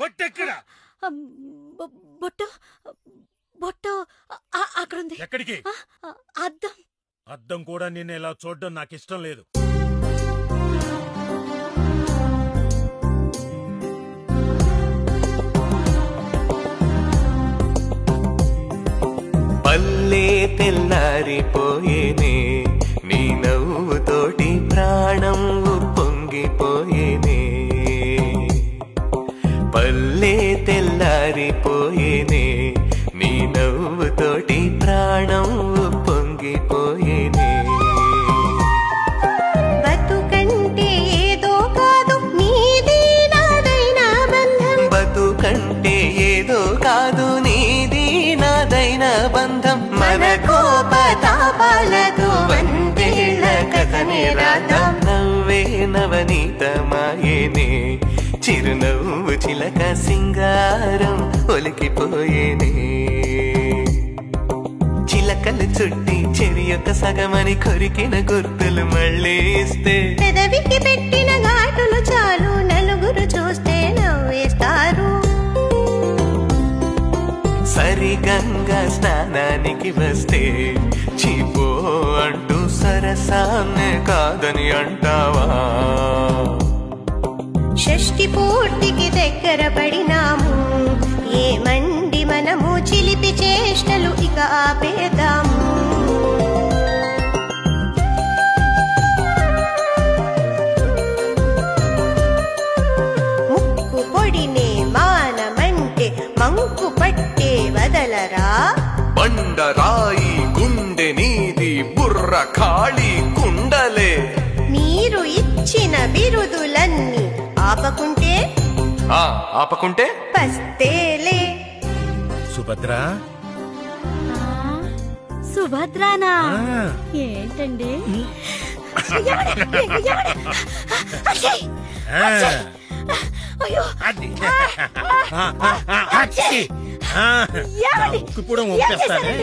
బొట్టెక్కడ? బొట్టు బొట్టు అక్కడుంది. ఎక్కడికి? అద్దం. అద్దం కూడా నిన్ను ఇలా చూడడం నాకు ఇష్టం లేదు. పల్లె తెల్లారిపోయేనే, నీ నవ్వుతోటి ప్రాణం పొంగిపోయేనే. పల్లె తెల్లారిపోయేనే, నీ నవ్వుతోటి ప్రాణం పొంగిపోయేనే. బతుకంటే ఏదో కాదు నీది నాదైనా బంధం. బతుకంటే ఏదో కాదు నీది నాదైనా బంధం. మన కోపతాపాలతో వందేళ్ల కథనే రాద్దాం. నవ్వే నవనీతమాయేనే, చిరునవ్వు చిలక సింగారం ఒలికిపోయేనే. చిలకలు చుట్టి చెరి యొక్క సగమని కొరికిన గుర్తులు మళ్ళీ ఇస్తే, పెదవికి పెట్టిన ఘాటులు చాలు నలుగురు చూస్తే నవ్వేస్తారు. సరిగంగా స్నానానికి వస్తే చీపో అంటూ సరసాన్నే కాదని అంటావా? షష్ఠి పూర్తికి దగ్గర పడినాము, ఏమండి మనము చిలిపి చేష్టలు ఇక ఆపేద్దాము. ముక్కు పొడినే మానమంటే మంకు పట్టే వదలరా. బండరాయి గుండె నీది బుర్ర ఖాళీ కుండలే. మీరు ఇచ్చిన బిరుదులన్నీ ఆపకుంటే ఆపకుంటే పస్తేలే. సుభద్ర. సుభద్రానా? ఏంటండి? ఇప్పుడు ఒప్పేస్తానే.